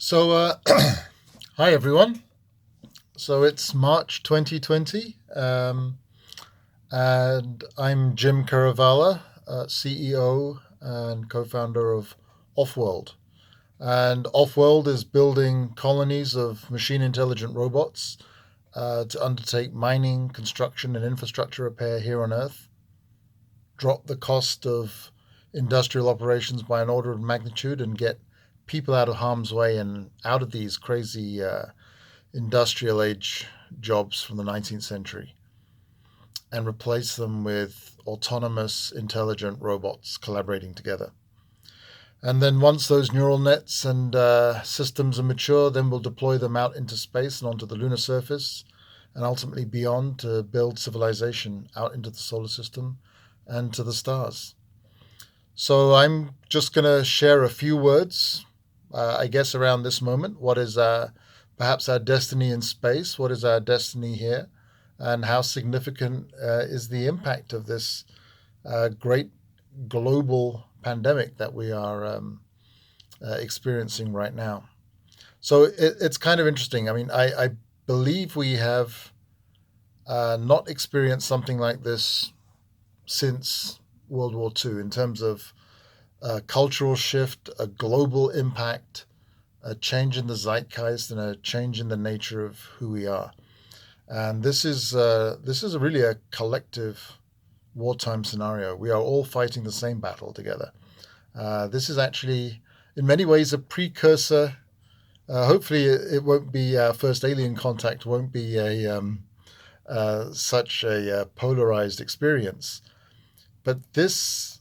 So, hi everyone. So it's March 2020, and I'm Jim Keravala, CEO and co-founder of Offworld. And Offworld is building colonies of machine intelligent robots to undertake mining, construction, and infrastructure repair here on Earth, drop the cost of industrial operations by an order of magnitude, and get people out of harm's way and out of these crazy industrial age jobs from the 19th century and replace them with autonomous, intelligent robots collaborating together. And then once those neural nets and systems are mature, then we'll deploy them out into space and onto the lunar surface and ultimately beyond to build civilization out into the solar system and to the stars. So I'm just going to share a few words, I guess, around this moment. What is perhaps our destiny in space? What is our destiny here? And how significant is the impact of this great global pandemic that we are experiencing right now? So it's kind of interesting. I mean, I believe we have not experienced something like this since World War II in terms of a cultural shift, a global impact, a change in the zeitgeist, and a change in the nature of who we are. And this is really a collective wartime scenario. We are all fighting the same battle together. This is actually, in many ways, a precursor. Hopefully, it won't be our first alien contact. Won't be a such a polarized experience. But this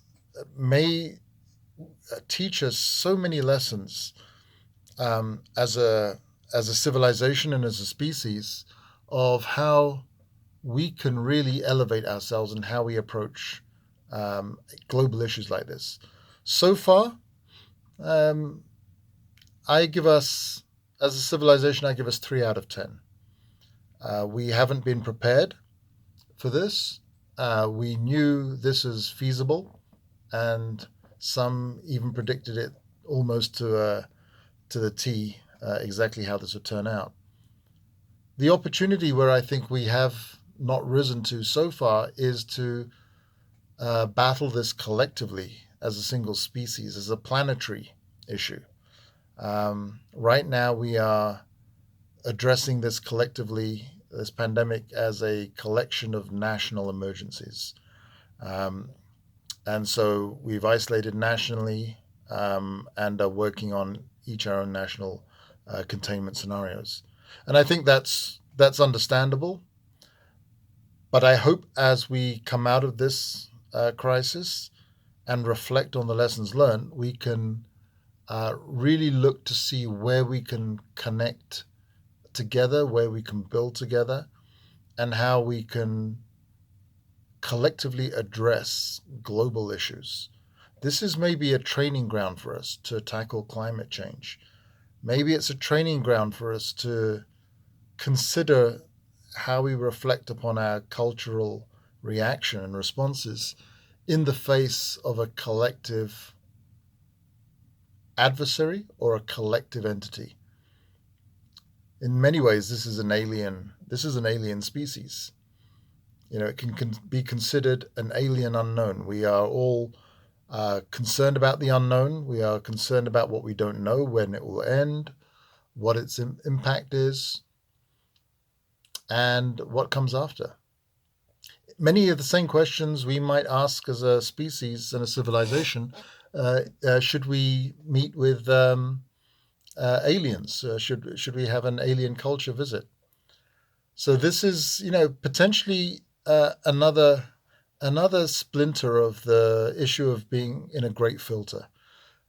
may teach us so many lessons as a civilization and as a species of how we can really elevate ourselves and how we approach global issues like this. So far, um, I give us, as a civilization, I give us 3 out of 10. We haven't been prepared for this. We knew this is feasible, and some even predicted it almost to the T, exactly how this would turn out. The opportunity where I think we have not risen to so far is to battle this collectively as a single species, as a planetary issue. Right now, we are addressing this collectively, this pandemic, as a collection of national emergencies. Um, and so we've isolated nationally and are working on each our own national containment scenarios. And I think that's understandable. But I hope as we come out of this crisis and reflect on the lessons learned, we can really look to see where we can connect together, where we can build together, and how we can collectively address global issues. This is maybe a training ground for us to tackle climate change. Maybe it's a training ground for us to consider how we reflect upon our cultural reaction and responses in the face of a collective adversary or a collective entity. In many ways, this is an alien. This is an alien species. It can be considered an alien unknown. We are all concerned about the unknown. We are concerned about what we don't know, when it will end, what its impact is, and what comes after. Many of the same questions we might ask as a species and a civilization. Should we meet with aliens? Should we have an alien culture visit? So this is, potentially another splinter of the issue of being in a great filter.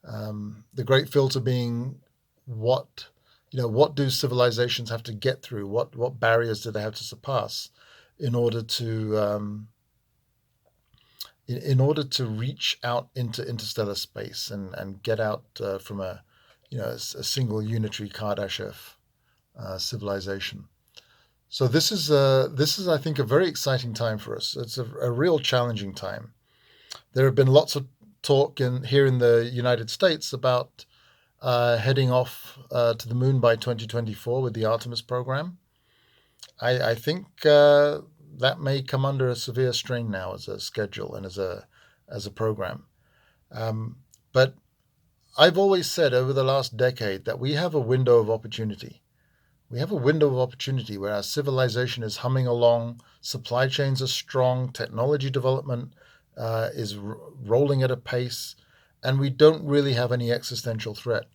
The great filter being what do civilizations have to get through? What barriers do they have to surpass in order to in order to reach out into interstellar space and get out from a single unitary Kardashev civilization. So this is I think a very exciting time for us. It's a real challenging time. There have been lots of talk here in the United States about heading off to the moon by 2024 with the Artemis program. I think that may come under a severe strain now as a schedule and as a program. Um, but I've always said over the last decade that we have a window of opportunity. We have a window of opportunity where our civilization is humming along, supply chains are strong, technology development is rolling at a pace, and we don't really have any existential threat.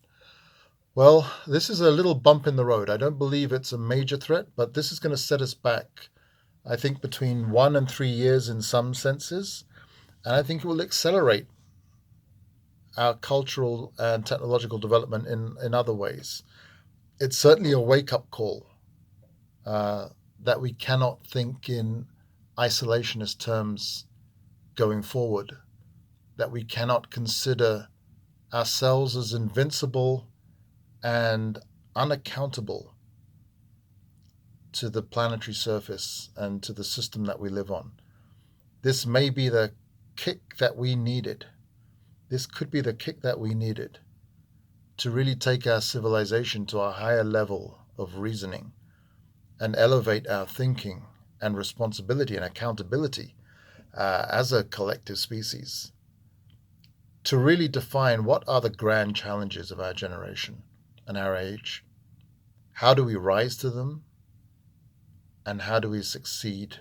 Well, this is a little bump in the road. I don't believe it's a major threat, but this is going to set us back, I think, between 1 and 3 years in some senses, and I think it will accelerate our cultural and technological development in other ways. It's certainly a wake up call uh, that we cannot think in isolationist terms going forward, that we cannot consider ourselves as invincible and unaccountable to the planetary surface and to the system that we live on. This may be the kick that we needed. This could be the kick that we needed to really take our civilization to a higher level of reasoning and elevate our thinking and responsibility and accountability as a collective species to really define what are the grand challenges of our generation and our age. How do we rise to them? And how do we succeed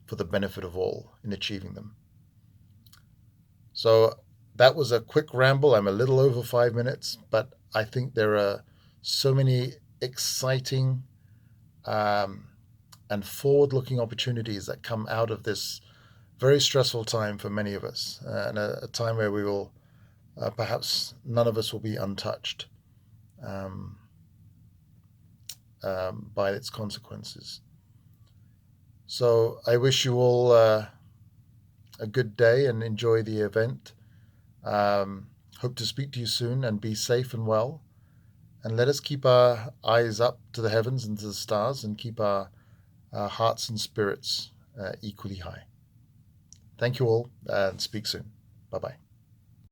for the benefit of all in achieving them? So that was a quick ramble. I'm a little over 5 minutes, but I think there are so many exciting um, and forward looking opportunities that come out of this very stressful time for many of us, and a time where we will perhaps none of us will be untouched um, by its consequences. So I wish you all a good day and enjoy the event. Hope to speak to you soon and be safe and well. And let us keep our eyes up to the heavens and to the stars and keep our hearts and spirits equally high. Thank you all and speak soon. Bye bye.